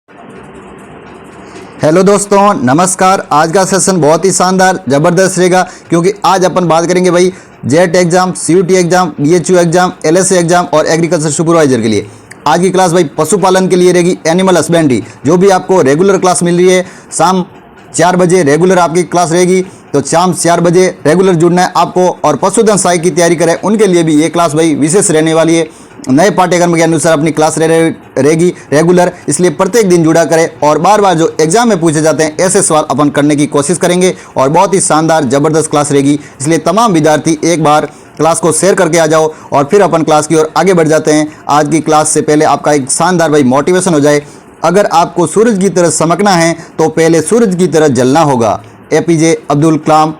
Hello दोस्तों, नमस्कार। आज का सेशन बहुत ही शानदार ज़बरदस्त रहेगा क्योंकि आज अपन बात करेंगे भाई JET exam, CUET exam, BHU exam, LSA exam और एग्रीकल्चर सुपरवाइजर के लिए। आज की क्लास भाई पशुपालन के लिए रहेगी, एनिमल हस्बेंड्री। जो भी आपको रेगुलर क्लास मिल रही है, शाम 4 बजे रेगुलर आपकी क्लास रहेगी, तो शाम 4 बजे रेगुलर जुड़ना है आपको। और पशुधन सहाय की तैयारी करें उनके लिए भी ये क्लास भाई विशेष रहने वाली है। नए पाठ्यक्रम के अनुसार अपनी क्लास रहेगी रेगुलर, इसलिए प्रत्येक दिन जुड़ा करें और बार बार जो एग्जाम में पूछे जाते हैं ऐसे सवाल अपन करने की कोशिश करेंगे और बहुत ही शानदार ज़बरदस्त क्लास रहेगी। इसलिए तमाम विद्यार्थी एक बार क्लास को शेयर करके आ जाओ और फिर अपन क्लास की ओर आगे बढ़ जाते हैं। आज की क्लास से पहले आपका एक शानदार भाई मोटिवेशन हो जाए। अगर आपको सूरज की तरह चमकना है तो पहले सूरज की तरह जलना होगा। एपीजे अब्दुल कलाम,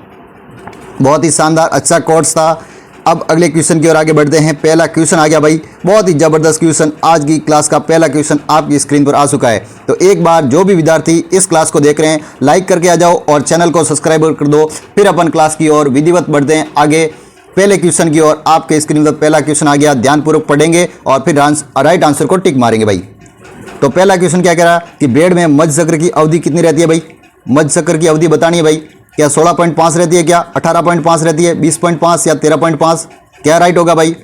बहुत ही शानदार अच्छा कोट्स था। अब अगले क्वेश्चन की ओर आगे बढ़ते हैं। पहला क्वेश्चन आ गया भाई, बहुत ही ज़बरदस्त क्वेश्चन। आज की क्लास का पहला क्वेश्चन आपकी स्क्रीन पर आ चुका है। तो एक बार जो भी विद्यार्थी इस क्लास को देख रहे हैं लाइक करके आ जाओ और चैनल को सब्सक्राइब कर दो। फिर अपन क्लास की ओर विधिवत बढ़ते हैं आगे। पहले क्वेश्चन की ओर आपके स्क्रीन पर पहला क्वेश्चन आ गया, ध्यानपूर्वक पढ़ेंगे और फिर राइट आंसर को टिक मारेंगे भाई। तो पहला क्वेश्चन क्या कह रहा है कि ब्रेड में मध्य चक्र की अवधि कितनी रहती है भाई? मध्य चक्र की अवधि बतानी है भाई। क्या 16.5 रहती है, क्या 18.5 रहती है, 20.5 या 13.5? क्या राइट होगा भाई?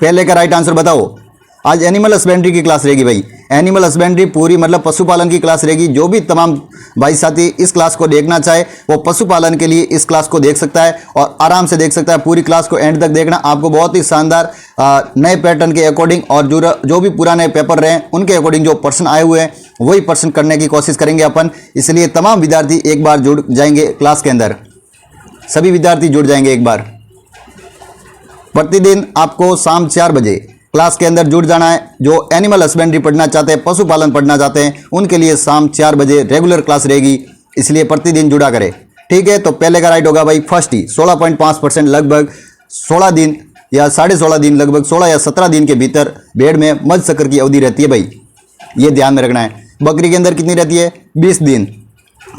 पहले का राइट आंसर बताओ। आज एनिमल हस्बेंड्री की क्लास रहेगी भाई। एनिमल हस्बेंड्री पूरी मतलब पशुपालन की क्लास रहेगी। जो भी तमाम भाई साथी इस क्लास को देखना चाहे वो पशुपालन के लिए इस क्लास को देख सकता है और आराम से देख सकता है। पूरी क्लास को एंड तक देखना, आपको बहुत ही शानदार नए पैटर्न के अकॉर्डिंग और जो भी पुराने पेपर रहे उनके अकॉर्डिंग जो प्रश्न आए हुए हैं वही प्रश्न करने की कोशिश करेंगे अपन। इसलिए तमाम विद्यार्थी एक बार जुड़ जाएंगे क्लास के अंदर, सभी विद्यार्थी जुड़ जाएंगे एक बार। प्रतिदिन आपको शाम 4 बजे क्लास के अंदर जुड़ जाना है। जो एनिमल हस्बेंड्री पढ़ना चाहते हैं, पशुपालन पढ़ना चाहते हैं, उनके लिए शाम 4 बजे रेगुलर क्लास रहेगी, इसलिए प्रतिदिन जुड़ा करें। ठीक है, तो पहले का राइट होगा भाई फर्स्ट ही। 16.5% लगभग 16 दिन या 16.5 दिन, लगभग 16 या 17 दिन के भीतर भेड़ में मध्य चक्र की अवधि रहती है भाई, ये ध्यान में रखना है। बकरी के अंदर कितनी रहती है? 20 दिन।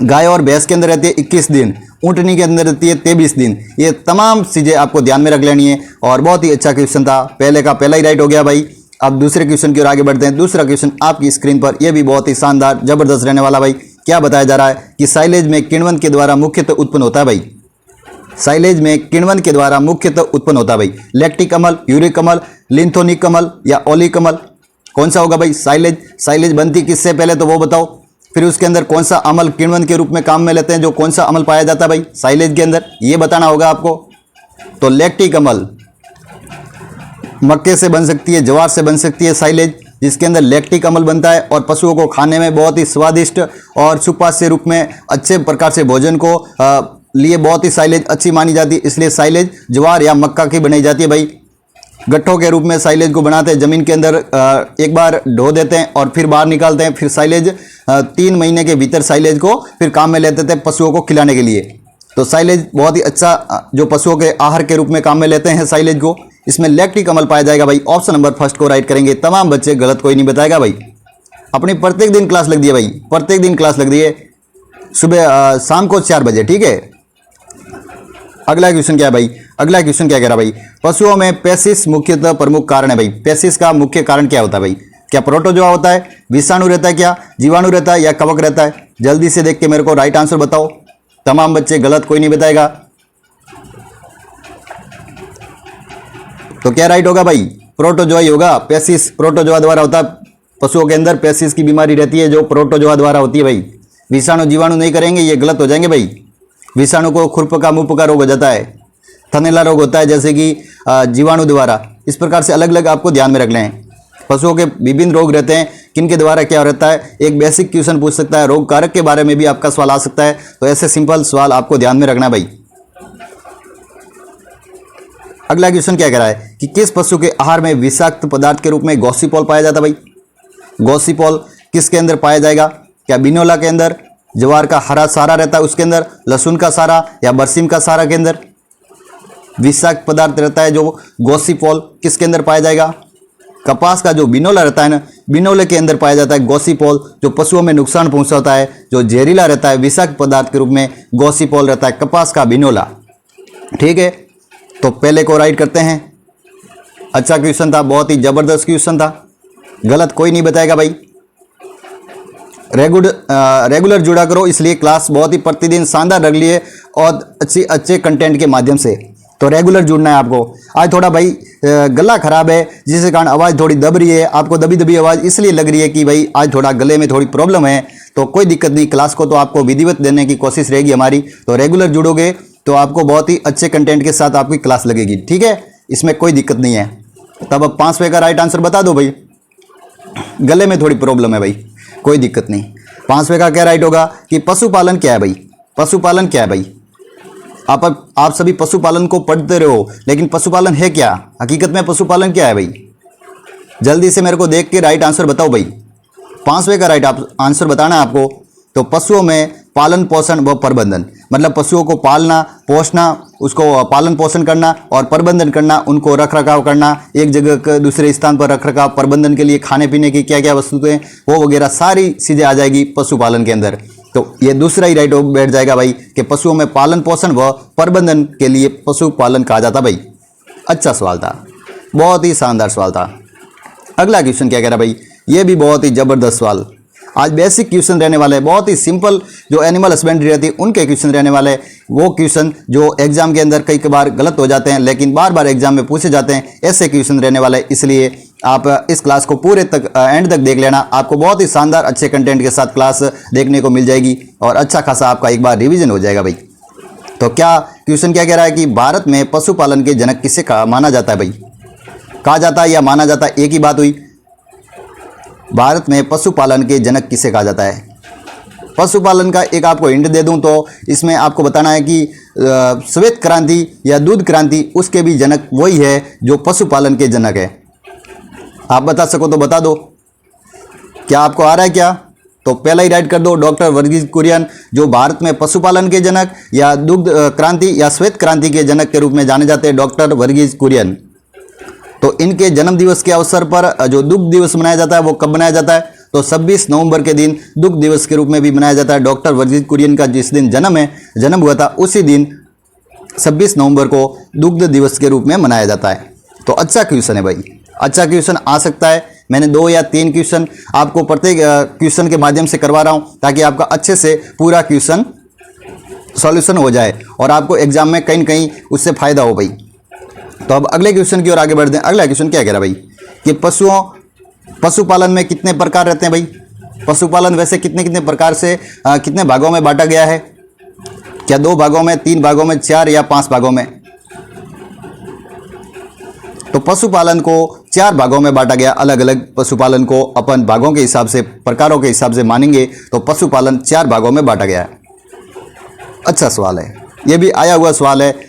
गाय और भैंस के अंदर रहती है 21 दिन। ऊँटनी के अंदर रहती है 23 दिन। ये तमाम चीज़ें आपको ध्यान में रख लेनी है और बहुत ही अच्छा क्वेश्चन था। पहले का पहला ही राइट हो गया भाई। अब दूसरे क्वेश्चन की ओर आगे बढ़ते हैं। दूसरा क्वेश्चन आपकी स्क्रीन पर, यह भी बहुत ही शानदार जबरदस्त रहने वाला भाई। क्या बताया जा रहा है कि साइलेज में किण्वन के द्वारा मुख्यतः उत्पन्न होता है भाई। साइलेज में किण्वन के द्वारा मुख्यतः उत्पन्न होता है भाई। लैक्टिक अम्ल, यूरिक अम्ल, लिंथोनिक अम्ल या ओलिक अम्ल, कौन सा होगा भाई? साइलेज बनती किससे पहले तो वो बताओ। फिर उसके अंदर कौन सा अम्ल किण्वन के रूप में काम में लेते हैं, जो कौन सा अम्ल पाया जाता है भाई साइलेज के अंदर, ये बताना होगा आपको। तो लैक्टिक अम्ल मक्के से बन सकती है, ज्वार से बन सकती है साइलेज, जिसके अंदर लैक्टिक अम्ल बनता है और पशुओं को खाने में बहुत ही स्वादिष्ट और सुपाच्य रूप में अच्छे प्रकार से भोजन को लिए बहुत ही साइलेज अच्छी मानी जाती है। इसलिए साइलेज ज्वार या मक्का की बनाई जाती है भाई। गट्ठों के रूप में साइलेज को बनाते हैं, ज़मीन के अंदर एक बार ढो देते हैं और फिर बाहर निकालते हैं। फिर साइलेज 3 महीने के भीतर साइलेज को फिर काम में लेते थे पशुओं को खिलाने के लिए। तो साइलेज बहुत ही अच्छा जो पशुओं के आहार के रूप में काम में लेते हैं साइलेज को। इसमें लैक्टिक अम्ल पाया जाएगा भाई। ऑप्शन नंबर फर्स्ट को राइट करेंगे। तमाम बच्चे गलत कोई नहीं बताएगा भाई। अपनी प्रत्येक दिन क्लास लग दी है भाई, प्रत्येक दिन क्लास लग दी है सुबह शाम को 4 बजे। ठीक है, अगला क्वेश्चन क्या है भाई? अगला क्वेश्चन क्या कह रहा है भाई? पशुओं में पेसिस मुख्यतः प्रमुख कारण है भाई। पेसिस का मुख्य कारण क्या होता है भाई? क्या प्रोटोजोआ होता है, विषाणु रहता है, क्या जीवाणु रहता है या कवक रहता है? जल्दी से देख के मेरे को राइट आंसर बताओ। तमाम बच्चे गलत कोई नहीं बताएगा। तो क्या राइट होगा भाई? प्रोटोजोआ ही होगा। पेसिस प्रोटोजोआ द्वारा होता है। पशुओं के अंदर पेसिस की बीमारी रहती है जो प्रोटोजोआ द्वारा होती है भाई। विषाणु जीवाणु नहीं करेंगे, ये गलत हो जाएंगे भाई। विषाणु को खुरप का मुंह का रोग हो जाता है, थनैला रोग होता है जैसे कि जीवाणु द्वारा। इस प्रकार से अलग अलग आपको ध्यान में रख लें। पशुओं के विभिन्न रोग रहते हैं, किनके द्वारा क्या रहता है। एक बेसिक क्वेश्चन पूछ सकता है, रोग कारक के बारे में भी आपका सवाल आ सकता है। तो ऐसे सिंपल सवाल आपको ध्यान में रखना भाई। अगला क्वेश्चन क्या कह रहा है कि किस पशु के आहार में विषाक्त पदार्थ के रूप में गॉसिपॉल पाया जाता है भाई? गॉसिपॉल किसके अंदर पाया जाएगा? क्या बिनोला के अंदर, ज्वार का हरा सारा रहता है उसके अंदर, लहसुन का सारा या बरसीम का सारा के अंदर विषाक्त पदार्थ रहता है जो गॉसिपॉल किसके अंदर पाया जाएगा? कपास का जो बिनोला रहता है ना, बिनोले के अंदर पाया जाता है गॉसिपॉल, जो पशुओं में नुकसान पहुंचाता है, जो जहरीला रहता है विषाक्त पदार्थ के रूप में गॉसिपॉल रहता है, कपास का बिनोला। ठीक है, तो पहले को राइट करते हैं। अच्छा क्वेश्चन था, बहुत ही जबरदस्त क्वेश्चन था, गलत कोई नहीं बताएगा भाई। रेगुलर जुड़ा करो, इसलिए क्लास बहुत ही प्रतिदिन शानदार रख लिए और अच्छे कंटेंट के माध्यम से। तो रेगुलर जुड़ना है आपको। आज थोड़ा भाई गला खराब है, जिसके कारण आवाज़ थोड़ी दब रही है, आपको दबी दबी आवाज़ इसलिए लग रही है कि भाई आज थोड़ा गले में थोड़ी प्रॉब्लम है। तो कोई दिक्कत नहीं, क्लास को तो आपको विधिवत देने की कोशिश रहेगी हमारी। तो रेगुलर जुड़ोगे तो आपको बहुत ही अच्छे कंटेंट के साथ आपकी क्लास लगेगी, ठीक है, इसमें कोई दिक्कत नहीं है। तब अब 5वें का राइट आंसर बता दो भाई। गले में थोड़ी प्रॉब्लम है भाई, कोई दिक्कत नहीं। 5वें का क्या राइट होगा कि पशुपालन क्या है भाई। पशुपालन क्या है भाई? आप सभी पशुपालन को पढ़ते रहे हो, लेकिन पशुपालन है क्या? हकीकत में पशुपालन क्या है भाई? जल्दी से मेरे को देख के राइट आंसर बताओ भाई। 5वें का राइट आंसर बताना है आपको। तो पशुओं में पालन पोषण व प्रबंधन, मतलब पशुओं को पालना, पोषना, उसको पालन पोषण करना और प्रबंधन करना, उनको रख रखाव करना, एक जगह के दूसरे स्थान पर रख रखाव, प्रबंधन के लिए खाने पीने की क्या क्या वस्तुएं वो वगैरह सारी चीज़ें आ जाएगी पशुपालन के अंदर। तो ये दूसरा ही राइट बैठ जाएगा भाई कि पशुओं में पालन पोषण व प्रबंधन के लिए पशुपालन कहा जाता भाई। अच्छा सवाल था, बहुत ही शानदार सवाल था। अगला क्वेश्चन क्या कह रहा भाई? ये भी बहुत ही ज़बरदस्त सवाल। आज बेसिक क्वेश्चन रहने वाले हैं, बहुत ही सिंपल, जो एनिमल हस्बेंड्री रहती है उनके क्वेश्चन रहने वाले हैं। वो क्वेश्चन जो एग्जाम के अंदर कई बार गलत हो जाते हैं, लेकिन बार बार एग्जाम में पूछे जाते हैं, ऐसे क्वेश्चन रहने वाले। इसलिए आप इस क्लास को पूरे तक एंड तक देख लेना, आपको बहुत ही शानदार अच्छे कंटेंट के साथ क्लास देखने को मिल जाएगी और अच्छा खासा आपका एक बार रिविजन हो जाएगा भाई। तो क्या क्वेश्चन क्या कह रहा है कि भारत में पशुपालन के जनक किसे माना जाता है भाई? कहा जाता है या माना जाता है, एक ही बात हुई। भारत में पशुपालन के जनक किसे कहा जाता है? पशुपालन का एक आपको हिंट दे दूं तो इसमें आपको बताना है कि श्वेत क्रांति या दूध क्रांति, उसके भी जनक वही है जो पशुपालन के जनक है। आप बता सको तो बता दो। क्या आपको आ रहा है क्या? तो पहला ही राइट कर दो, डॉक्टर वर्गीज कुरियन, जो भारत में पशुपालन के जनक या दुग्ध क्रांति या श्वेत क्रांति के जनक के रूप में जाने जाते हैं, डॉक्टर वर्गीज कुरियन। तो इनके जन्म दिवस के अवसर पर जो दुग्ध दिवस मनाया जाता है वो कब मनाया जाता है? तो 26 नवंबर के दिन दुग्ध दिवस के रूप में भी मनाया जाता है। डॉक्टर वर्गीज कुरियन का जिस दिन जन्म हुआ था उसी दिन 26 नवंबर को दुग्ध दिवस के रूप में मनाया जाता है। तो अच्छा क्वेश्चन है भाई, अच्छा क्वेश्चन आ सकता है। मैंने 2 या 3 क्वेश्चन आपको प्रत्येक क्वेश्चन के माध्यम से करवा रहा हूँ ताकि आपका अच्छे से पूरा क्वेश्चन सॉल्यूशन हो जाए और आपको एग्जाम में कहीं न कहीं उससे फायदा हो भाई। तो अब अगले क्वेश्चन की ओर आगे बढ़ते हैं। अगला क्वेश्चन क्या कह रहा है भाई कि पशुपालन में कितने प्रकार रहते हैं भाई? पशुपालन वैसे कितने प्रकार से कितने भागों में बांटा गया है? क्या 2 भागों में, 3 भागों में, 4 या 5 भागों में? तो पशुपालन को 4 भागों में बांटा गया। अलग अलग पशुपालन को अपन भागों के हिसाब से, प्रकारों के हिसाब से मानेंगे तो पशुपालन 4 भागों में बांटा गया है। अच्छा सवाल है, ये भी आया हुआ सवाल है।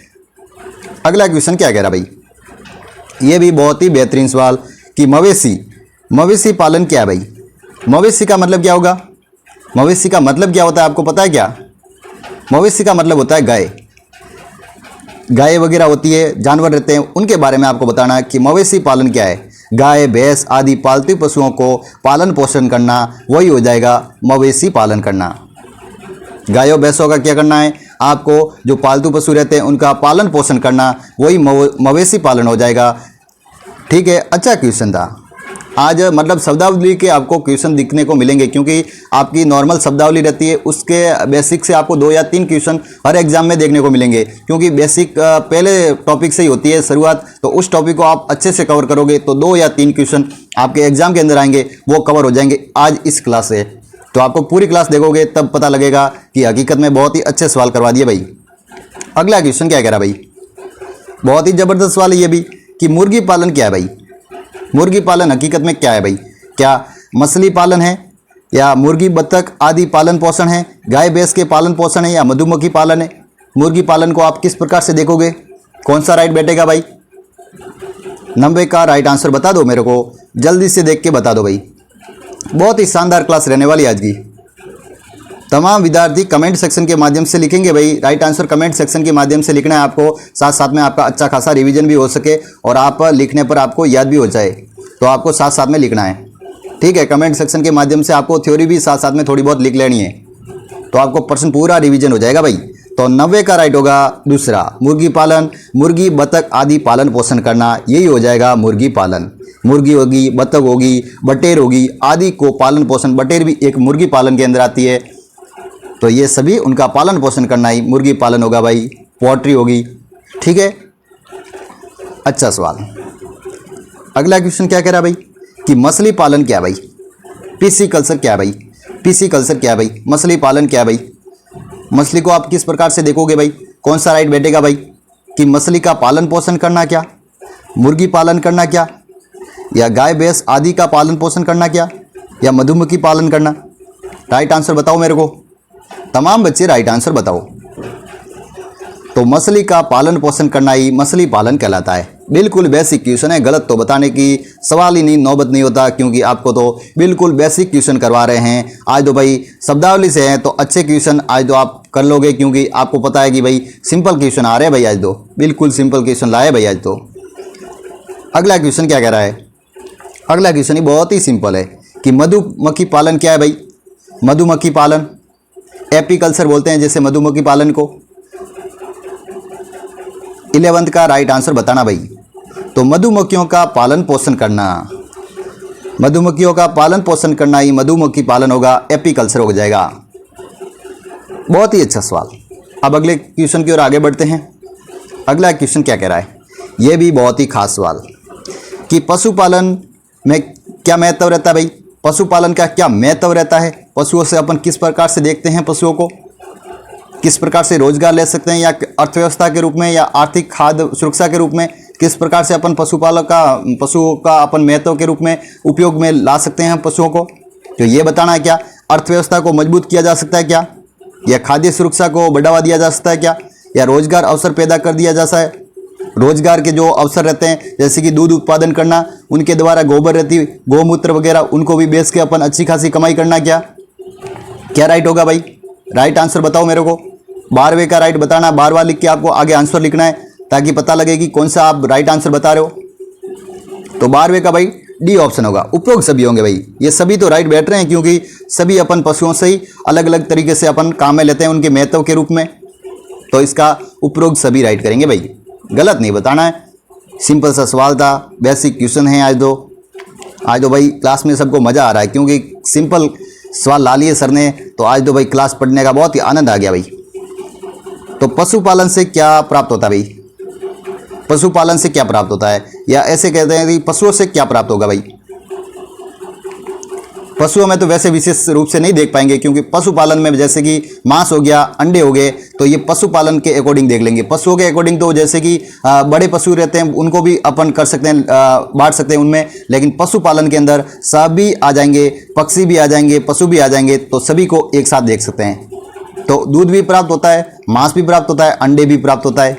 अगला क्वेश्चन क्या कह रहा भाई? ये भी बहुत ही बेहतरीन सवाल कि मवेशी पालन क्या है भाई? मवेशी का मतलब क्या होगा? मवेशी का मतलब क्या होता है, आपको पता है क्या? मवेशी का मतलब होता है गाय वगैरह होती है, जानवर रहते हैं, उनके बारे में आपको बताना है कि मवेशी पालन क्या है। गाय, भैंस आदि पालतू पशुओं को पालन पोषण करना, वही हो जाएगा मवेशी पालन करना। गायों भैंसों का क्या करना है? आपको जो पालतू पशु रहते हैं उनका पालन पोषण करना, वही मवेशी पालन हो जाएगा। ठीक है, अच्छा क्वेश्चन था। आज मतलब शब्दावली के आपको क्वेश्चन दिखने को मिलेंगे, क्योंकि आपकी नॉर्मल शब्दावली रहती है, उसके बेसिक से आपको 2 या 3 क्वेश्चन हर एग्जाम में देखने को मिलेंगे, क्योंकि बेसिक पहले टॉपिक से ही होती है शुरुआत। तो उस टॉपिक को आप अच्छे से कवर करोगे तो 2 या 3 क्वेश्चन आपके एग्जाम के अंदर आएंगे, वो कवर हो जाएंगे आज इस क्लास से। तो आपको पूरी क्लास देखोगे तब पता लगेगा कि हकीकत में बहुत ही अच्छे सवाल करवा दिए भाई। अगला क्वेश्चन क्या कह रहा भाई? बहुत ही ज़बरदस्त सवाल है ये भी कि मुर्गी पालन क्या है भाई? मुर्गी पालन हकीकत में क्या है भाई? क्या मछली पालन है या मुर्गी बत्तख आदि पालन पोषण है? गाय भैंस के पालन पोषण है या मधुमक्खी पालन है? मुर्गी पालन को आप किस प्रकार से देखोगे? कौन सा राइट बैठेगा भाई? 90 का राइट आंसर बता दो मेरे को, जल्दी से देख के बता दो भाई। बहुत ही शानदार क्लास रहने वाली आज की। तमाम विद्यार्थी कमेंट सेक्शन के माध्यम से लिखेंगे भाई। राइट आंसर कमेंट सेक्शन के माध्यम से लिखना है आपको, साथ साथ में आपका अच्छा खासा रिवीजन भी हो सके और आप लिखने पर आपको याद भी हो जाए, तो आपको साथ साथ में लिखना है। ठीक है, कमेंट सेक्शन के माध्यम से आपको थ्योरी भी साथ साथ में थोड़ी बहुत लिख लेनी है, तो आपको प्रश्न पूरा रिवीजन हो जाएगा भाई। तो 90 का राइट होगा दूसरा, मुर्गी पालन, मुर्गी बतख आदि पालन पोषण करना, यही हो जाएगा मुर्गी पालन। मुर्गी होगी, बतख होगी, बटेर होगी आदि को पालन पोषण, बटेर भी एक मुर्गी पालन के अंदर आती है, तो ये सभी उनका पालन पोषण करना ही मुर्गी पालन होगा भाई। पोल्ट्री होगी, ठीक है। अच्छा सवाल। अगला क्वेश्चन क्या कह रहा है भाई कि मछली पालन क्या है भाई, पीसी कल्चर क्या है भाई, पीसी कल्चर क्या है भाई, मछली पालन क्या है भाई। मछली को आप किस प्रकार से देखोगे भाई, कौन सा राइट बैठेगा भाई कि मछली का पालन पोषण करना क्या, मुर्गी पालन करना क्या, या गाय भैंस आदि का पालन पोषण करना क्या, या मधुमक्खी पालन करना। राइट आंसर बताओ मेरे को, तमाम बच्चे राइट आंसर बताओ। तो मछली का पालन पोषण करना ही मछली पालन कहलाता है। बिल्कुल बेसिक क्वेश्चन है, गलत तो बताने की सवाल ही नहीं, नौबत नहीं होता, क्योंकि आपको तो बिल्कुल बेसिक क्वेश्चन करवा रहे हैं। आज तो भाई शब्दावली से हैं तो अच्छे क्वेश्चन आज तो आप कर लोगे, क्योंकि आपको पता है कि भाई सिंपल क्वेश्चन आ रहे हैं भाई, आज तो बिल्कुल सिंपल क्वेश्चन लाए भाई आज तो। अगला क्वेश्चन क्या कह रहा है, अगला क्वेश्चन ही बहुत ही सिंपल है कि मधुमक्खी पालन क्या है भाई। मधुमक्खी पालन एपीकल्चर बोलते हैं जैसे मधुमक्खी पालन को। 11th का राइट आंसर बताना भाई। तो मधुमक्खियों का पालन पोषण करना, मधुमक्खियों का पालन पोषण करना ही मधुमक्खी पालन होगा, एपीकल्चर हो जाएगा। बहुत ही अच्छा सवाल। अब अगले क्वेश्चन की ओर आगे बढ़ते हैं। अगला क्वेश्चन क्या कह रहा है, यह भी बहुत ही खास सवाल कि पशुपालन में क्या महत्व रहता है भाई। पशुपालन का क्या महत्व रहता है, पशुओं से अपन किस प्रकार से देखते हैं, पशुओं को किस प्रकार से रोजगार ले सकते हैं, या अर्थव्यवस्था के रूप में, या आर्थिक खाद्य सुरक्षा के रूप में, किस प्रकार से अपन पशुओं का अपन महत्व के रूप में उपयोग में ला सकते हैं पशुओं को। तो ये बताना है क्या अर्थव्यवस्था को मजबूत किया जा सकता है क्या, या खाद्य सुरक्षा को बढ़ावा दिया जा सकता है क्या, या रोजगार अवसर पैदा कर दिया जाता है। रोजगार के जो अवसर रहते हैं जैसे कि दूध उत्पादन करना, उनके द्वारा गोबर रहती गौमूत्र वगैरह उनको भी बेच के अपन अच्छी खासी कमाई करना, क्या राइट होगा भाई। राइट आंसर बताओ मेरे को, 12वें का राइट बताना, 12वां लिख के आपको आगे आंसर लिखना है ताकि पता लगे कि कौन सा आप राइट आंसर बता रहे हो। तो 12वें का भाई डी ऑप्शन होगा, उपरोक्त सभी होंगे भाई। ये सभी तो राइट बैठ रहे हैं क्योंकि सभी अपन पशुओं से ही अलग अलग तरीके से अपन काम में लेते हैं उनके महत्व के रूप में, तो इसका उपरोक्त सभी राइट करेंगे भाई, गलत नहीं बताना है। सिंपल सा सवाल था, बेसिक क्वेश्चन है आज तो भाई क्लास में सबको मज़ा आ रहा है क्योंकि सिंपल सवाल ला लिए सर ने, तो आज तो भाई क्लास पढ़ने का बहुत ही आनंद आ गया भाई। तो पशुपालन से क्या प्राप्त होता है भाई, पशुपालन से क्या प्राप्त होता है, या ऐसे कहते हैं कि पशुओं से क्या प्राप्त होगा भाई। पशुओं में तो वैसे विशेष रूप से नहीं देख पाएंगे क्योंकि पशुपालन में जैसे कि मांस हो गया, अंडे हो गए, तो ये पशुपालन के अकॉर्डिंग देख लेंगे। पशुओं के अकॉर्डिंग तो जैसे कि बड़े पशु रहते हैं उनको भी अपन कर सकते हैं, बांट सकते हैं उनमें, लेकिन पशुपालन के अंदर सभी आ जाएंगे, पक्षी भी आ जाएंगे, पशु भी आ जाएंगे, तो सभी को एक साथ देख सकते हैं। तो दूध भी प्राप्त होता है, मांस भी प्राप्त होता है, अंडे भी प्राप्त होता है,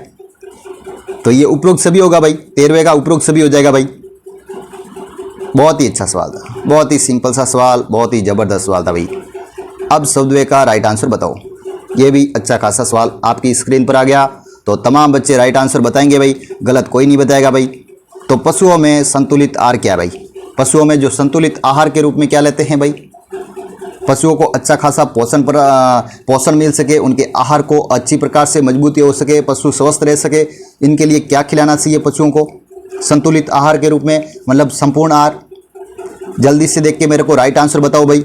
तो ये उपरोक्त सभी होगा भाई। 13वें का उपरोक्त सभी हो जाएगा भाई। बहुत ही अच्छा सवाल था, बहुत ही सिंपल सा सवाल, बहुत ही ज़बरदस्त सवाल था भाई। अब 14वें का राइट आंसर बताओ। ये भी अच्छा खासा सवाल आपकी स्क्रीन पर आ गया, तो तमाम बच्चे राइट आंसर बताएंगे भाई, गलत कोई नहीं बताएगा भाई। तो पशुओं में संतुलित आहार क्या है भाई, पशुओं में जो संतुलित आहार के रूप में क्या लेते हैं भाई। पशुओं को अच्छा खासा पोषण मिल सके, उनके आहार को अच्छी प्रकार से मजबूती हो सके, पशु स्वस्थ रह सके, इनके लिए क्या खिलाना चाहिए पशुओं को संतुलित आहार के रूप में, मतलब संपूर्ण आहार। जल्दी से देख के मेरे को राइट आंसर बताओ भाई।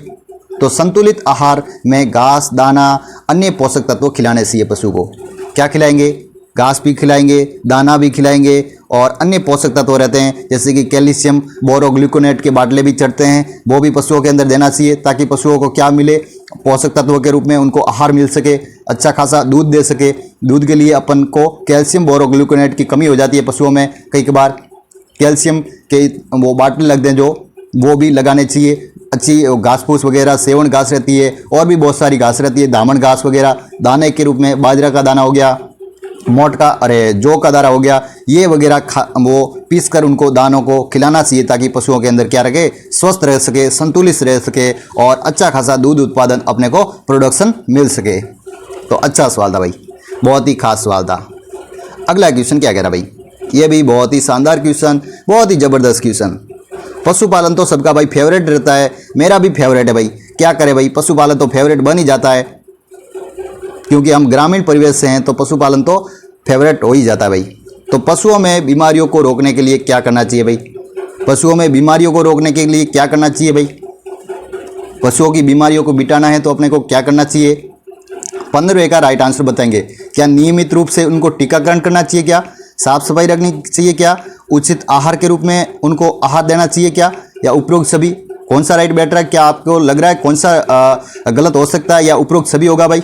तो संतुलित आहार में घास, दाना, अन्य पोषक तत्व खिलाने चाहिए पशु को। क्या खिलाएंगे, घास भी खिलाएंगे, दाना भी खिलाएंगे, और अन्य पोषक तत्व रहते हैं जैसे कि कैल्शियम, बोरोग्लूकोनेट के बाटले भी चढ़ते हैं, वो भी पशुओं के अंदर देना चाहिए ताकि पशुओं को क्या मिले, पोषक तत्वों के रूप में उनको आहार मिल सके, अच्छा खासा दूध दे सके। दूध के लिए अपन को कैल्शियम, बोरोग्लूकोनेट की कमी हो जाती है पशुओं में, कई बार कैल्शियम के वो बाटले लगते हैं जो, वो भी लगाने चाहिए। अच्छी घास फूस वगैरह, सेवन घास रहती है, और भी बहुत सारी घास रहती है, दामन घास वगैरह, दाने के रूप में बाजरा का दाना हो गया, जौ का दाना हो गया, ये वगैरह वो पीस कर उनको दानों को खिलाना चाहिए ताकि पशुओं के अंदर क्या रहे, स्वस्थ रह सके, संतुलित रह सके, और अच्छा खासा दूध उत्पादन अपने को प्रोडक्शन मिल सके। तो अच्छा सवाल था भाई, बहुत ही खास सवाल था। अगला क्वेश्चन क्या कह रहा भाई, ये भी बहुत ही शानदार क्वेश्चन, बहुत ही ज़बरदस्त क्वेश्चन। पशुपालन तो सबका भाई फेवरेट रहता है, मेरा भी फेवरेट है भाई। क्या करें भाई, पशुपालन तो फेवरेट बन ही जाता है क्योंकि हम ग्रामीण परिवेश से हैं, तो पशुपालन तो फेवरेट हो ही जाता है भाई। तो पशुओं में बीमारियों को रोकने के लिए क्या करना चाहिए भाई। पशुओं में बीमारियों को रोकने के लिए क्या करना चाहिए भाई? पशुओं की बीमारियों को मिटाना है तो अपने को क्या करना चाहिए? 15वें का राइट आंसर बताएंगे। क्या नियमित रूप से उनको टीकाकरण करना चाहिए? क्या साफ सफाई रखनी चाहिए? क्या उचित आहार के रूप में उनको आहार देना चाहिए? क्या या उपरोक्त सभी? कौन सा राइट बेटर है? क्या आपको लग रहा है कौन सा गलत हो सकता है या उपरोक्त सभी होगा भाई?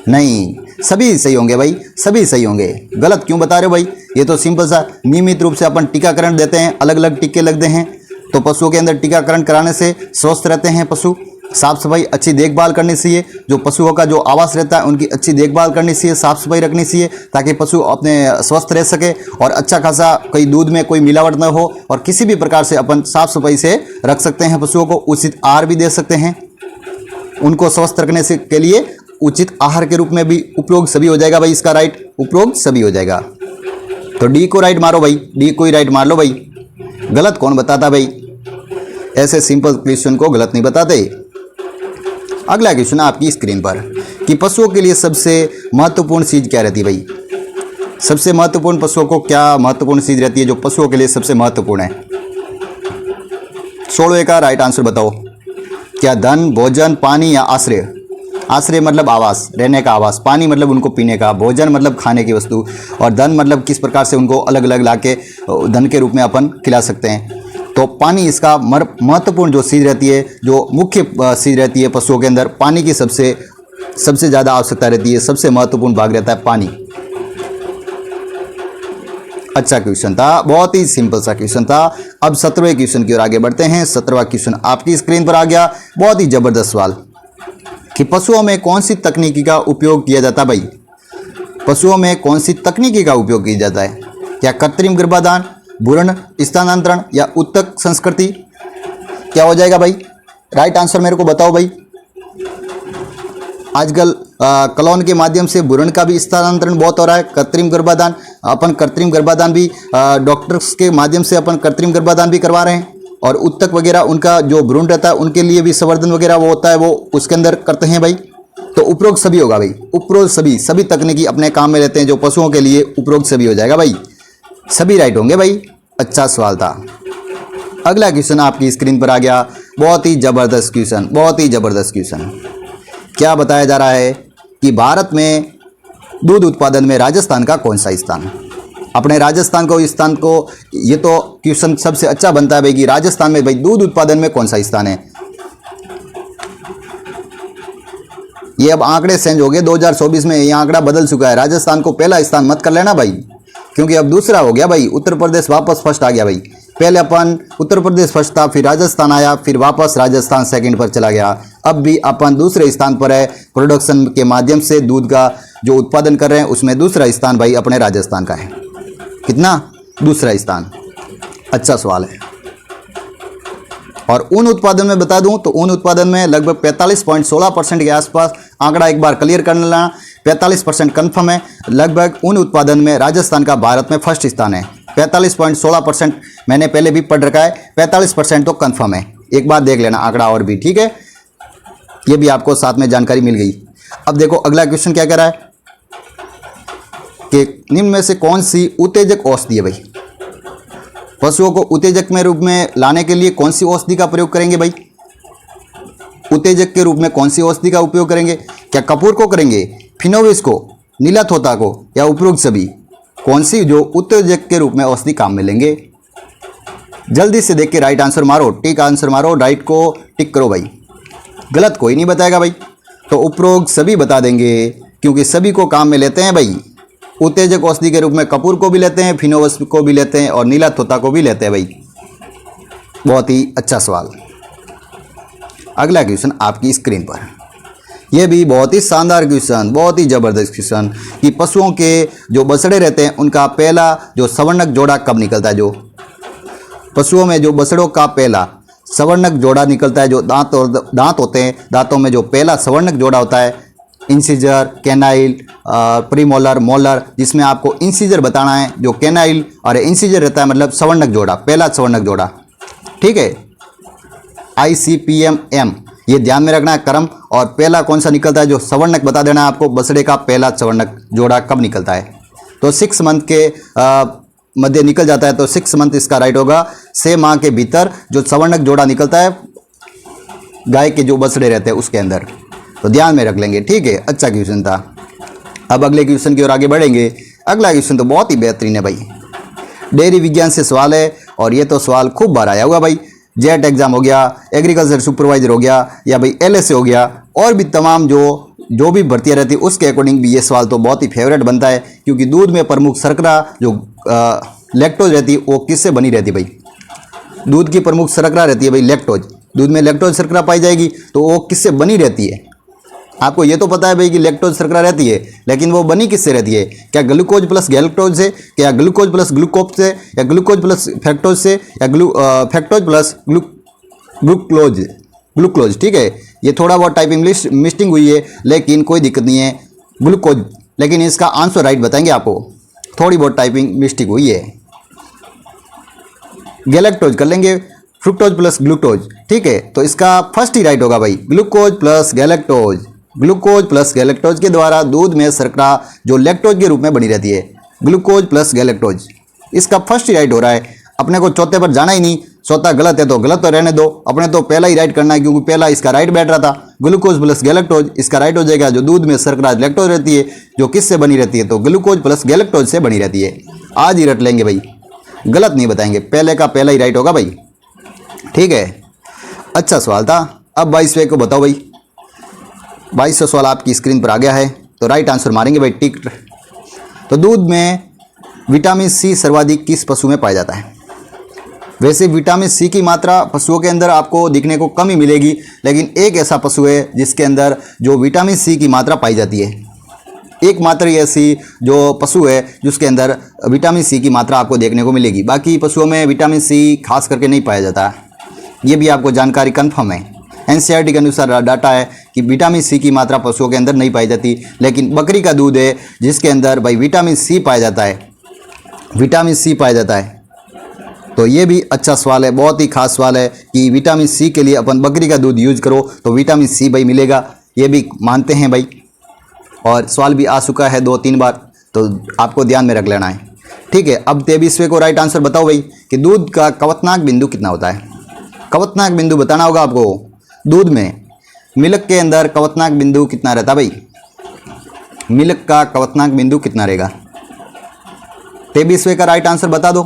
नहीं, सभी सही होंगे भाई, सभी सही होंगे। गलत क्यों बता रहे हो भाई? ये तो सिंपल सा, नियमित रूप से अपन टीकाकरण देते हैं, अलग अलग टीके लगते हैं, तो पशुओं के अंदर टीकाकरण कराने से स्वस्थ रहते हैं पशु। साफ सफाई अच्छी देखभाल करनी चाहिए, जो पशुओं का जो आवास रहता है उनकी अच्छी देखभाल करनी चाहिए, साफ सफाई रखनी चाहिए ताकि पशु अपने स्वस्थ रह सके और अच्छा खासा कोई दूध में कोई मिलावट न हो, और किसी भी प्रकार से अपन साफ सफाई से रख सकते हैं पशुओं को। उचित आहार भी दे सकते हैं, उनको स्वस्थ रखने से के लिए उचित आहार के रूप में भी उपयोग सभी हो जाएगा भाई। इसका राइट उपयोग सभी हो जाएगा। तो डी को राइट मारो भाई, डी को ही राइट मार लो भाई। गलत कौन बताता भाई? ऐसे सिंपल क्वेश्चन को गलत नहीं बताते। अगला क्वेश्चन आपकी स्क्रीन पर कि पशुओं के लिए सबसे महत्वपूर्ण चीज क्या रहती है भाई? सबसे महत्वपूर्ण पशुओं को क्या महत्वपूर्ण चीज रहती है जो पशुओं के लिए सबसे महत्वपूर्ण है? 16वें का राइट आंसर बताओ। क्या धन, भोजन, पानी या आश्रय? आश्रय मतलब आवास, रहने का आवास, पानी मतलब उनको पीने का, भोजन मतलब खाने की वस्तु, और धन मतलब किस प्रकार से उनको अलग अलग लाके धन के रूप में अपन खिला सकते हैं। तो पानी इसका महत्वपूर्ण जो चीज़ रहती है, जो मुख्य चीज़ रहती है पशुओं के अंदर, पानी की सबसे ज़्यादा आवश्यकता रहती है, सबसे महत्वपूर्ण भाग रहता है पानी। अच्छा क्वेश्चन था, बहुत ही सिंपल सा क्वेश्चन था। अब 17वें क्वेश्चन की ओर आगे बढ़ते हैं। 17वां क्वेश्चन आपकी स्क्रीन पर आ गया। बहुत ही जबरदस्त सवाल कि पशुओं में कौन सी तकनीकी का उपयोग किया जाता है भाई? पशुओं में कौन सी तकनीकी का उपयोग किया जाता है? क्या कृत्रिम गर्भाधान, भ्रूण स्थानांतरण या उत्तक संस्कृति? क्या हो जाएगा भाई? राइट आंसर मेरे को बताओ भाई। आजकल क्लोन के माध्यम से भ्रूण का भी स्थानांतरण बहुत हो रहा है। कृत्रिम गर्भाधान, अपन कृत्रिम गर्भाधान भी डॉक्टर्स के माध्यम से अपन कृत्रिम गर्भाधान भी करवा रहे हैं, और उत्तक वगैरह उनका जो भ्रूण रहता है उनके लिए भी संवर्धन वगैरह वो होता है, वो उसके अंदर करते हैं भाई। तो उपरोक्त सभी होगा भाई, उपरोक्त सभी तकनीकी अपने काम में लेते हैं जो पशुओं के लिए, उपरोक्त सभी हो जाएगा भाई। सभी राइट होंगे भाई। अच्छा सवाल था। अगला क्वेश्चन आपकी स्क्रीन पर आ गया। बहुत ही जबरदस्त क्वेश्चन, बहुत ही जबरदस्त क्वेश्चन। क्या बताया जा रहा है कि भारत में दूध उत्पादन में राजस्थान का कौन सा स्थान? अपने राजस्थान को, स्थान को, ये तो क्वेश्चन सबसे अच्छा बनता है भाई कि राजस्थान में भाई दूध उत्पादन में कौन सा स्थान है। ये अब आंकड़े चेंज हो गए 2024 में, ये आंकड़ा बदल चुका है। राजस्थान को पहला स्थान मत कर लेना भाई, क्योंकि अब दूसरा हो गया भाई। उत्तर प्रदेश वापस फर्स्ट आ गया भाई। पहले अपन उत्तर प्रदेश फर्स्ट था, फिर राजस्थान आया, फिर वापस राजस्थान सेकंड पर चला गया। अब भी अपन दूसरे स्थान पर है। प्रोडक्शन के माध्यम से दूध का जो उत्पादन कर रहे हैं उसमें दूसरा स्थान भाई अपने राजस्थान का है। कितना? दूसरा स्थान। अच्छा सवाल है। और ऊन उत्पादन में बता दूं तो ऊन उत्पादन में लगभग 45.16% के आसपास, आंकड़ा एक बार क्लियर कर लेना, 45% कन्फर्म है। लगभग ऊन उत्पादन में राजस्थान का भारत में फर्स्ट स्थान है। 45.16% मैंने पहले भी पढ़ रखा है, 45% तो कन्फर्म है। एक बार देख लेना आंकड़ा और भी, ठीक है। ये भी आपको साथ में जानकारी मिल गई। अब देखो अगला क्वेश्चन क्या कह रहा है कि निम्न में से कौन सी उत्तेजक औषधि है भाई? पशुओं को उत्तेजक में रूप में लाने के लिए कौन सी औषधि का प्रयोग करेंगे भाई? उत्तेजक के रूप में कौन सी औषधि का उपयोग करेंगे? क्या कपूर को करेंगे, फिनोविस को, नीलाथोता को, या उपरोक्त सभी? कौन सी जो उत्तेजक के रूप में औषधि काम में लेंगे? जल्दी से देख के राइट आंसर मारो, टिक आंसर मारो, राइट को टिक करो भाई। गलत कोई नहीं बताएगा भाई। तो उपरोक्त सभी बता देंगे, क्योंकि सभी को काम में लेते हैं भाई। उत्तेजक औषधि के रूप में कपूर को भी लेते हैं, फिनोवस को भी लेते हैं, और नीलाथोता को भी लेते हैं भाई। बहुत ही अच्छा सवाल। अगला क्वेश्चन आपकी स्क्रीन पर, यह भी बहुत ही शानदार क्वेश्चन, बहुत ही जबरदस्त क्वेश्चन कि पशुओं के जो बछड़े रहते हैं उनका पहला जो सवर्णक जोड़ा कब निकलता है? जो पशुओं में जो बछड़ों का पहला सवर्णक जोड़ा निकलता है, जो दांत होते हैं, दांतों में जो पहला सवर्णक जोड़ा होता है, इंसीजर, कैनाइल, प्रीमोलर, मोलर, जिसमें आपको इंसीजर बताना है, जो कैनाइल और इंसीजर रहता है मतलब सवर्णक जोड़ा, पहला सवर्णक जोड़ा, ठीक है। ICPM ये ध्यान में रखना है क्रम, और पहला कौन सा निकलता है जो सवर्णक बता देना है आपको, बछड़े का पहला सवर्णक जोड़ा कब निकलता है। तो 6 मंथ के मध्य निकल जाता है तो 6 मंथ इसका राइट होगा। 6 माह के भीतर जो सवर्णक जोड़ा निकलता है गाय के जो बछड़े रहते हैं उसके अंदर, तो ध्यान में रख लेंगे। ठीक है, अच्छा क्वेश्चन था। अब अगले क्वेश्चन की ओर आगे बढ़ेंगे। अगला क्वेश्चन तो बहुत ही बेहतरीन है भाई, डेयरी विज्ञान से सवाल है और ये तो सवाल खूब बार आया हुआ भाई। जेट एग्जाम हो गया, एग्रीकल्चर सुपरवाइजर हो गया, या भाई एलएसए हो गया, और भी तमाम जो भी भर्तियाँ रहती है उसके अकॉर्डिंग भी ये सवाल तो बहुत ही फेवरेट बनता है, क्योंकि दूध में प्रमुख शर्करा जो लैक्टोज रहती है वो किससे बनी रहती है भाई? दूध की प्रमुख शर्करा रहती है भाई लैक्टोज। दूध में लैक्टोज शर्करा पाई जाएगी तो वो किससे बनी रहती है? आपको ये तो पता है भाई कि लैक्टोज शर्करा रहती है, लेकिन वो बनी किससे रहती है? क्या ग्लूकोज प्लस गैलेक्टोज से, क्या ग्लूकोज प्लस ग्लूकोज से, या ग्लूकोज प्लस फैक्टोज से, या फैक्टोज प्लस ग्लूकोज। ठीक है, ये थोड़ा बहुत टाइपिंग मिस्टिंग हुई है लेकिन कोई दिक्कत नहीं है, ग्लूकोज। लेकिन इसका आंसर राइट बताएंगे आपको, थोड़ी बहुत टाइपिंग मिस्टेक हुई है। गैलेक्टोज कर लेंगे, फ्रुक्टोज प्लस ग्लूकोज। ठीक है, तो इसका फर्स्ट ही राइट होगा भाई, glucose plus galactose. Glucose plus galactose के द्वारा दूध में शर्करा जो लैक्टोज के रूप में बनी रहती है, ग्लूकोज प्लस गैलेक्टोज। इसका फर्स्ट ही राइट हो रहा है। अपने को चौथे पर जाना ही नहीं, चौथा गलत है तो गलत तो रहने दो, अपने तो पहला ही राइट करना है, क्योंकि पहला इसका राइट बैठ रहा था। ग्लूकोज प्लस गैलेक्टोज इसका राइट हो जाएगा। जो दूध में शर्करा लैक्टोज रहती है जो किससे बनी रहती है? तो ग्लूकोज प्लस गैलेक्टोज से बनी रहती है। आज ही रट लेंगे भाई, गलत नहीं बताएंगे, पहले का पहला ही राइट होगा भाई। ठीक है, अच्छा सवाल था। अब 22वें को बताओ भाई। 22वां सवाल आपकी स्क्रीन पर आ गया है, तो राइट आंसर मारेंगे भाई टिक। तो दूध में विटामिन सी सर्वाधिक किस पशु में पाया जाता है? वैसे विटामिन सी की मात्रा पशुओं के अंदर आपको दिखने को कम ही मिलेगी, लेकिन एक ऐसा पशु है जिसके अंदर जो विटामिन सी की मात्रा पाई जाती है। एकमात्र ऐसी जो पशु है जिसके अंदर विटामिन सी की मात्रा आपको देखने को मिलेगी। बाकी पशुओं में विटामिन सी खास करके नहीं पाया जाता। ये भी आपको जानकारी कन्फर्म है। एनसीईआरटी के अनुसार डाटा है कि विटामिन सी की मात्रा पशुओं के अंदर नहीं पाई जाती, लेकिन बकरी का दूध है जिसके अंदर भाई विटामिन सी पाया जाता है। विटामिन सी पाया जाता है, तो ये भी अच्छा सवाल है, बहुत ही खास सवाल है कि विटामिन सी के लिए अपन बकरी का दूध यूज करो तो विटामिन सी भाई मिलेगा, ये भी मानते हैं भाई। और सवाल भी आ चुका है 2-3 बार, तो आपको ध्यान में रख लेना है। ठीक है, अब 23वें को राइट आंसर बताओ भाई कि दूध का कवतनाक बिंदु कितना होता है? कवतनाक बिंदु बताना होगा आपको। दूध में मिल्क के अंदर कवतनाक बिंदु कितना रहता है भाई? मिल्क का कवतनाक बिंदु कितना रहेगा? 23वें का राइट आंसर बता दो,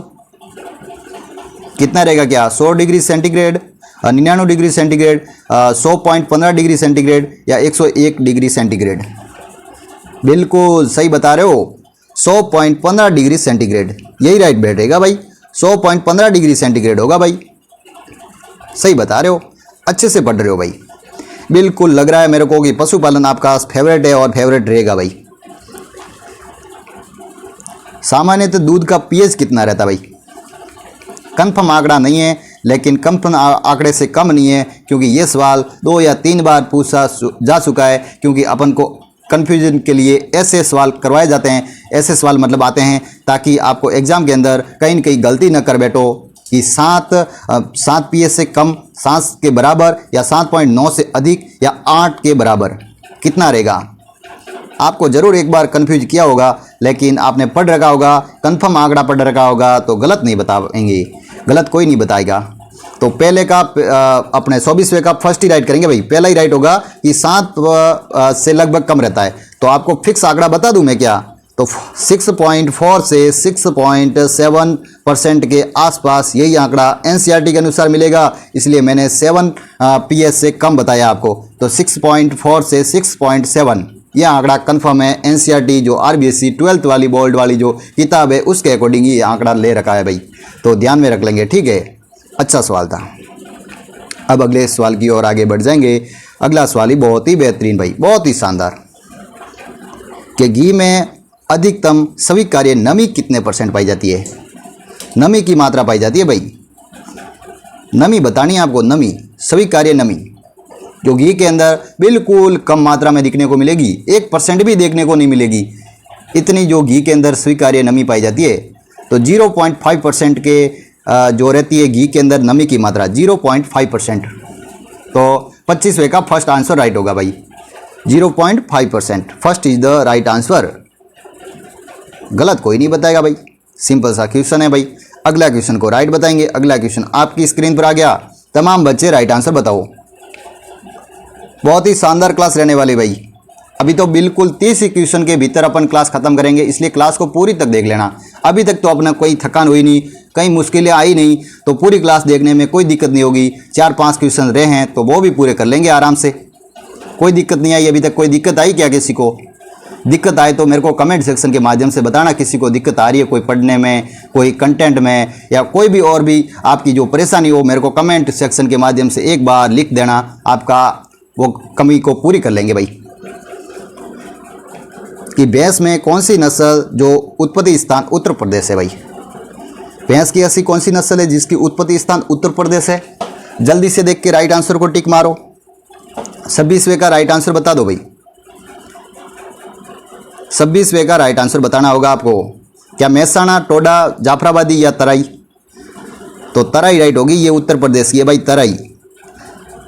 कितना रहेगा? क्या 100 degree centigrade, 99 degree centigrade, 100.15 degree centigrade, या 101 डिग्री सेंटीग्रेड? बिल्कुल सही बता रहे हो, 100.15 डिग्री सेंटीग्रेड यही राइट बैठेगा भाई। 100.15 डिग्री सेंटीग्रेड होगा भाई, सही बता रहे हो, अच्छे से पढ़ रहे हो भाई। बिल्कुल लग रहा है मेरे को कि पशुपालन आपका फेवरेट है और फेवरेट रहेगा भाई। सामान्यतः दूध का पीएच कितना रहता भाई? कंफर्म आंकड़ा नहीं है, लेकिन कंफर्म आंकड़े से कम नहीं है, क्योंकि ये सवाल 2 या 3 बार पूछा जा चुका है। क्योंकि अपन को कन्फ्यूजन के लिए ऐसे सवाल करवाए जाते हैं, ऐसे सवाल मतलब आते हैं ताकि आपको एग्जाम के अंदर कहीं न कहीं गलती न कर बैठो कि 7 पीएच से कम, 7 के बराबर, या 7.9 से अधिक, या 8 के बराबर कितना रहेगा। आपको ज़रूर एक बार कन्फ्यूज किया होगा, लेकिन आपने पढ़ रखा होगा, कंफर्म आंकड़ा पढ़ रखा होगा, तो गलत नहीं बताएंगे, गलत कोई नहीं बताएगा। तो पहले का अपने 24वें का फर्स्ट ही राइट करेंगे भाई। पहला ही राइट होगा कि 7 से लगभग कम रहता है। तो आपको फिक्स आंकड़ा बता दूं मैं क्या? तो 6.4 से 6.7% के आसपास यही आंकड़ा एनसीईआरटी के अनुसार मिलेगा, इसलिए मैंने 7 पीएच से कम बताया आपको। तो 6.4 से 6.7 यह आंकड़ा कंफर्म है। एनसीईआरटी जो आरबीएसई 12th वाली बोर्ड वाली जो किताब है उसके अकॉर्डिंग ये आंकड़ा ले रखा है भाई, तो ध्यान में रख लेंगे। ठीक है, अच्छा सवाल था। अब अगले सवाल की ओर आगे बढ़ जाएंगे। अगला सवाल ही बहुत ही बेहतरीन भाई, बहुत ही शानदार, कि घी में अधिकतम स्वीकार्य नमी कितने % पाई जाती है? नमी की मात्रा पाई जाती है भाई, नमी बतानी है आपको। नमी, स्वीकार्य नमी जो घी के अंदर बिल्कुल कम मात्रा में दिखने को मिलेगी, 1% भी देखने को नहीं मिलेगी, इतनी जो घी के अंदर स्वीकार्य नमी पाई जाती है। तो 0.5% के जो रहती है घी के अंदर नमी की मात्रा, 0.5%। तो 25वें का फर्स्ट आंसर राइट होगा भाई, 0.5%। First is the right answer, गलत कोई नहीं बताएगा भाई। सिंपल सा क्वेश्चन है भाई। अगला क्वेश्चन को राइट बताएंगे। अगला क्वेश्चन आपकी स्क्रीन पर आ गया। तमाम बच्चे राइट आंसर बताओ। बहुत ही शानदार क्लास रहने वाली भाई। अभी तो बिल्कुल 30 ही क्वेश्चन के भीतर अपन क्लास खत्म करेंगे, इसलिए क्लास को पूरी तक देख लेना। अभी तक तो अपना कोई थकान हुई नहीं, कई मुश्किलें आई नहीं, तो पूरी क्लास देखने में कोई दिक्कत नहीं होगी। 4-5 क्वेश्चन रहे हैं तो वो भी पूरे कर लेंगे आराम से, कोई दिक्कत नहीं आई। अभी तक कोई दिक्कत आई क्या? किसी को दिक्कत आए तो मेरे को कमेंट सेक्शन के माध्यम से बताना। किसी को दिक्कत आ रही है कोई पढ़ने में, कोई कंटेंट में, या कोई भी और भी आपकी जो परेशानी हो, मेरे को कमेंट सेक्शन के माध्यम से एक बार लिख देना। आपका वो कमी को पूरी कर लेंगे भाई। कि भैंस में कौन सी नस्ल जो उत्पत्ति स्थान उत्तर प्रदेश है भाई? भैंस की ऐसी कौन सी नस्ल है जिसकी उत्पत्ति स्थान उत्तर प्रदेश है? जल्दी से देख के राइट आंसर को टिक मारो। 26वें का राइट आंसर बता दो भाई। 26वें का राइट आंसर बताना होगा आपको। क्या महसाणा, टोडा, जाफराबादी या तराई? तो तराई राइट होगी, ये उत्तर प्रदेश की है भाई, तराई।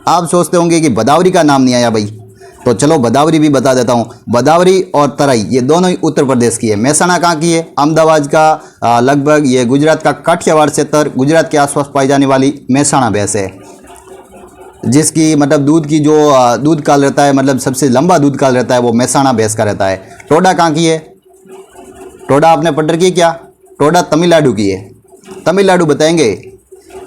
आप सोचते होंगे कि भदावरी का नाम नहीं आया भाई, तो चलो भदावरी भी बता देता हूँ। भदावरी और तराई ये दोनों ही उत्तर प्रदेश की है। महसाणा कहाँ की है? अहमदाबाद का लगभग, ये गुजरात का काठियावाड़ क्षेत्र, गुजरात के आसपास पाई जाने वाली महसाणा भैंस है, जिसकी मतलब दूध की जो दूध काल रहता है, मतलब सबसे लंबा दूध काल रहता है, वो महसाणा भैंस का रहता है। टोडा कहाँ की है? टोडा आपने पढ़ रखी है क्या? टोडा तमिलनाडु की है, तमिलनाडु बताएंगे।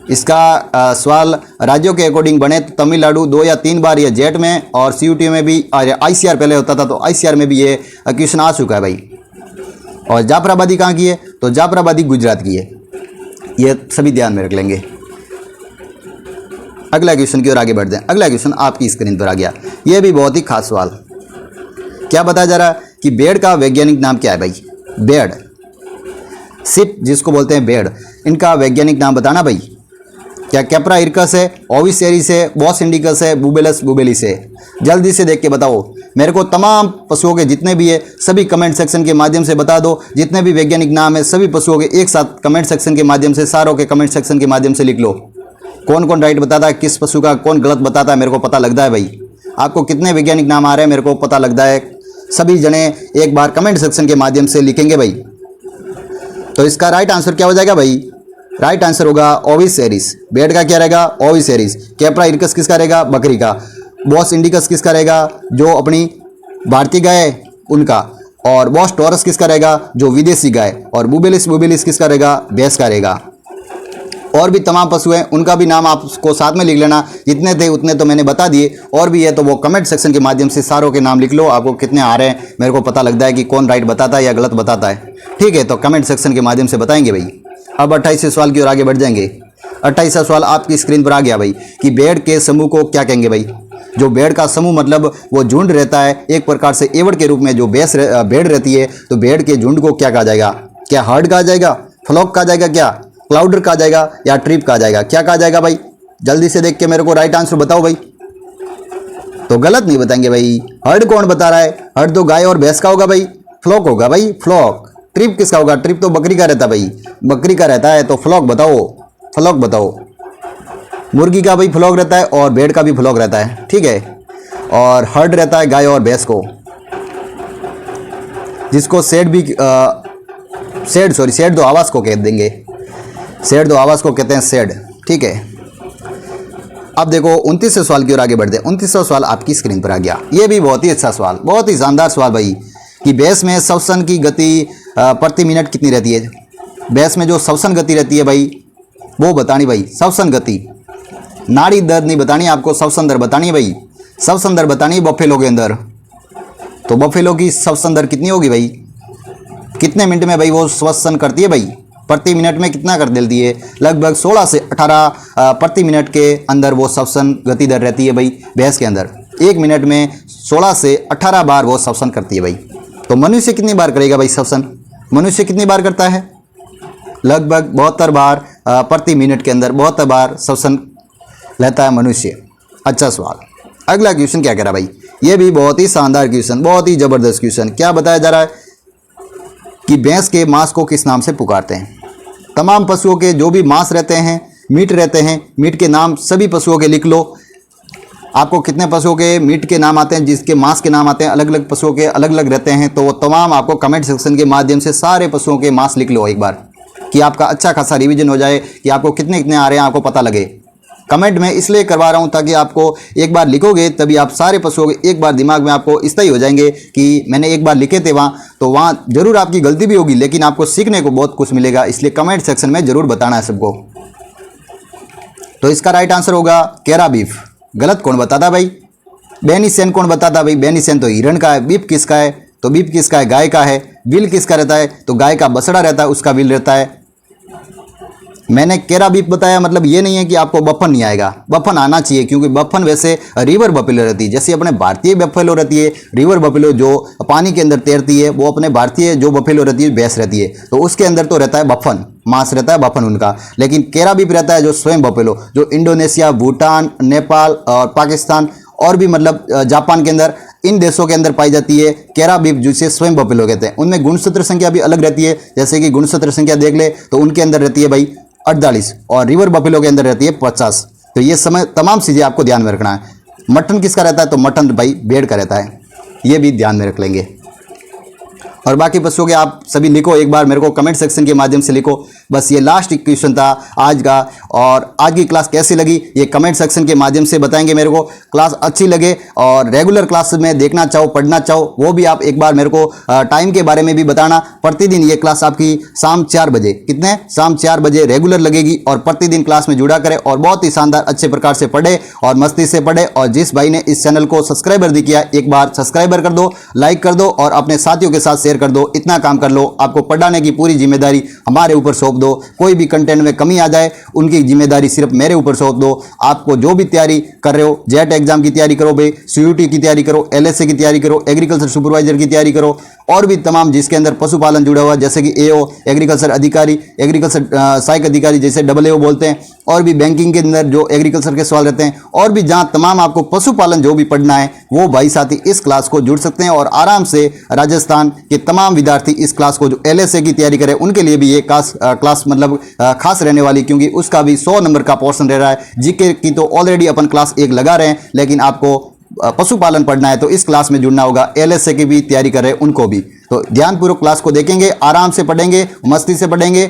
इसका सवाल राज्यों के अकॉर्डिंग बने तो तमिलनाडु 2 या 3 बार ये जेट में और सीयूटी में भी, और आईसीआर पहले होता था तो आईसीआर में भी ये क्वेश्चन आ चुका है भाई। और जाफराबादी कहाँ की है? तो जाफराबादी गुजरात की है। ये सभी ध्यान में रख लेंगे। अगला क्वेश्चन की ओर आगे बढ़ते हैं। अगला क्वेश्चन आपकी स्क्रीन पर आ गया। ये भी बहुत ही खास सवाल। क्या बताया जा रहा है कि भेड़ का वैज्ञानिक नाम क्या है भाई? भेड़, सिप जिसको बोलते हैं भेड़, इनका वैज्ञानिक नाम बताना भाई। क्या कैप्रा इरकस है, ओविस एरिस है, बॉस इंडिकस है, बुबेलस बुबेलिस है? जल्दी से देख के बताओ मेरे को। तमाम पशुओं के जितने भी है सभी कमेंट सेक्शन के माध्यम से बता दो। जितने भी वैज्ञानिक नाम है सभी पशुओं के एक साथ कमेंट सेक्शन के माध्यम से, सारों के कमेंट सेक्शन के माध्यम से लिख लो। कौन कौन राइट बताता है, किस पशु का कौन गलत बताता है, मेरे को पता लगता है भाई। आपको कितने वैज्ञानिक नाम आ रहे हैं मेरे को पता लगता है। सभी जने एक बार कमेंट सेक्शन के माध्यम से लिखेंगे भाई। तो इसका राइट आंसर क्या हो जाएगा भाई? राइट आंसर होगा ओविस एरिस। भेड़ का क्या रहेगा? ओविस एरिस। कैप्रा इरकस किसका रहेगा? बकरी का। बॉस इंडिकस किसका रहेगा? जो अपनी भारतीय गाय है उनका। और बॉस टॉरस किसका रहेगा? जो विदेशी गाय। और बुबेलिस बुबेलिस किसका रहेगा? भैंस का रहेगा। और भी तमाम पशु हैं, उनका भी नाम आपको साथ में लिख लेना। जितने थे उतने तो मैंने बता दिए, और भी है तो वो कमेंट सेक्शन के माध्यम से सारों के नाम लिख लो। आपको कितने आ रहे हैं मेरे को पता लगता है कि कौन राइट बताता है या गलत बताता है। ठीक है, तो कमेंट सेक्शन के माध्यम से बताएंगे भाई। अब 28वें सवाल की ओर आगे बढ़ जाएंगे। 28वां सवाल आपकी स्क्रीन पर आ गया भाई कि भेड़ के समूह को क्या कहेंगे भाई? जो भेड़ का समूह मतलब वो झुंड रहता है, एक प्रकार से एवड़ के रूप में जो भेड़ रहती है, तो भेड़ के झुंड को क्या कहा जाएगा? क्या हर्ड कहा जाएगा, फ्लॉक कहा जाएगा, क्या क्लाउडर कहा जाएगा, या ट्रिप कहा जाएगा? क्या कहा जाएगा भाई? जल्दी से देख के मेरे को राइट आंसर बताओ भाई। तो गलत नहीं बताएंगे भाई। हर्ड कौन बता रहा है? हर्ड तो गाय और भैंस का होगा भाई, फ्लॉक होगा भाई, फ्लॉक। ट्रिप किसका होगा? ट्रिप तो बकरी का रहता है भाई, बकरी का रहता है। तो फ्लॉक बताओ, फ्लॉक बताओ। मुर्गी का भी फ्लॉक रहता है और भेड़ का भी फ्लॉक रहता है, ठीक है। और हर्ड रहता है गाय और भैंस को, जिसको सेड भी सेड दो आवाज को कह देंगे। सेड दो आवाज को कहते हैं सेड, ठीक है। अब देखो 29वें सवाल की ओर आगे बढ़ते हैं। 29वां सवाल आपकी स्क्रीन पर आ गया। ये भी बहुत ही अच्छा सवाल, बहुत ही शानदार सवाल भाई कि भैंस में श्वसन की गति प्रति मिनट कितनी रहती है? भैंस में जो श्वसन गति रहती है भाई वो बतानी भाई। श्वसन गति, नाड़ी दर नहीं बतानी आपको, श्वसन दर बतानी है भाई। श्वसन दर बतानी है बफेलो के अंदर। तो बफेलो की श्वसन दर कितनी होगी भाई? कितने मिनट में भाई वो श्वसन करती है भाई? प्रति मिनट में कितना कर देती है? लगभग 16 से 18 प्रति मिनट के अंदर वो श्वसन गति दर रहती है भाई भैंस के अंदर। एक मिनट में 16 से 18 बार वो श्वसन करती है भाई। तो मनुष्य कितनी बार करेगा भाई श्वसन? मनुष्य कितनी बार करता है? लगभग 72 बार प्रति मिनट के अंदर 72 बार श्वसन लेता है मनुष्य। अच्छा सवाल। अगला क्वेश्चन क्या कह रहा है भाई? ये भी बहुत ही शानदार क्वेश्चन, बहुत ही जबरदस्त क्वेश्चन। क्या बताया जा रहा है कि भैंस के मांस को किस नाम से पुकारते हैं? तमाम पशुओं के जो भी मांस रहते हैं, मीट रहते हैं, मीट के नाम सभी पशुओं के लिख लो। आपको कितने पशुओं के मीट के नाम आते हैं, जिसके मांस के नाम आते हैं, अलग अलग पशुओं के अलग अलग रहते हैं, तो वो तमाम आपको कमेंट सेक्शन के माध्यम से सारे पशुओं के मांस लिख लो एक बार। कि आपका अच्छा खासा रिवीजन हो जाए, कि आपको कितने कितने आ रहे हैं आपको पता लगे। कमेंट में इसलिए करवा रहा हूं ताकि आपको एक बार लिखोगे तभी आप सारे पशुओं के एक बार दिमाग में आपको स्थायी हो जाएंगे कि मैंने एक बार लिखे थे वहाँ, तो वहाँ जरूर आपकी गलती भी होगी लेकिन आपको सीखने को बहुत कुछ मिलेगा। इसलिए कमेंट सेक्शन में जरूर बताना है सबको। तो इसका राइट आंसर होगा केरा बीफ। गलत कौन बताता भाई? बेनिसेन कौन बताता भाई? बेनिसेन तो हिरण का है। बीफ किसका है? तो बीफ किसका है? गाय का है। विल किसका रहता है? तो गाय का बछड़ा रहता है, उसका विल रहता है। मैंने केरा बीफ बताया मतलब ये नहीं है कि आपको बफन नहीं आएगा, बफन आना चाहिए, क्योंकि बफन वैसे रिवर बफेलो रहती है। जैसे अपने भारतीय बफेलो रहती है, रिवर बफेलो जो पानी के अंदर तैरती है, वो अपने भारतीय जो बफेलो रहती है भैंस रहती है, तो उसके अंदर तो रहता है बफन, मांस रहता है बफन उनका। लेकिन केरा बीफ रहता है जो स्वयं बफेलो, जो इंडोनेशिया, भूटान, नेपाल और पाकिस्तान और भी मतलब जापान के अंदर, इन देशों के अंदर पाई जाती है केरा बीफ, जिसे स्वयं बफेलो कहते हैं। उनमें गुणसूत्र संख्या भी अलग रहती है। जैसे कि गुणसूत्र संख्या देख ले तो उनके अंदर रहती है भाई 48 और रिवर बफेलो के अंदर रहती है 50। तो ये समय तमाम चीज़ें आपको ध्यान में रखना है। मटन किसका रहता है? तो मटन भाई भेड़ का रहता है, ये भी ध्यान में रख लेंगे। और बाकी पशुओं के आप सभी लिखो, एक बार मेरे को कमेंट सेक्शन के माध्यम से लिखो। बस ये लास्ट क्वेश्चन था आज का। और आज की क्लास कैसी लगी ये कमेंट सेक्शन के माध्यम से बताएंगे मेरे को। क्लास अच्छी लगे और रेगुलर क्लास में देखना चाहो, पढ़ना चाहो, वो भी आप एक बार मेरे को टाइम के बारे में भी बताना। प्रतिदिन ये क्लास आपकी शाम 4 बजे, कितने? शाम 4 बजे रेगुलर लगेगी और प्रतिदिन क्लास में जुड़ा करें और बहुत ही शानदार अच्छे प्रकार से पढ़े और मस्ती से पढ़े। और जिस भाई ने इस चैनल को सब्सक्राइबर नहीं किया, एक बार सब्सक्राइबर कर दो, लाइक कर दो और अपने साथियों के साथ कर दो। इतना काम कर लो, आपको पढ़ाने की पूरी जिम्मेदारी हमारे ऊपर सौंप दो। कोई भी कंटेंट में कमी आ जाए उनकी जिम्मेदारी सिर्फ मेरे ऊपर सौंप दो। आपको जो भी तैयारी कर रहे हो, जेट एग्जाम की तैयारी करो भाई, सीयूटी की तैयारी करो, एलएसए की तैयारी करो, एग्रीकल्चर सुपरवाइजर की तैयारी करो, और भी तमाम जिसके अंदर पशुपालन जुड़ा हुआ, जैसे कि एओ एग्रीकल्चर अधिकारी, एग्रीकल्चर सहायक अधिकारी जैसे AAO बोलते हैं, और भी बैंकिंग के अंदर जो एग्रीकल्चर के सवाल रहते हैं, और भी जहां तमाम आपको पशुपालन जो भी पढ़ना है वो भाई साथी इस क्लास को जुड़ सकते हैं। और आराम से राजस्थान के तमाम विद्यार्थी इस क्लास को जो एलएसए की तैयारी करें उनके लिए भी ये क्लास मतलब खास रहने वाली, क्योंकि उसका भी 100 नंबर का पोर्शन रह रहा है। जीके की तो ऑलरेडी अपन क्लास 1 लगा रहे हैं, लेकिन आपको पशुपालन पढ़ना है तो इस क्लास में जुड़ना होगा। एलएसए की भी तैयारी कर रहे हैं उनको भी। तो ध्यानपूर्वक क्लास को देखेंगे, आराम से पढ़ेंगे, मस्ती से पढ़ेंगे।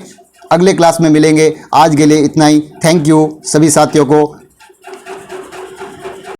अगले क्लास में मिलेंगे। आज के लिए इतना ही। थैंक यू सभी साथियों को।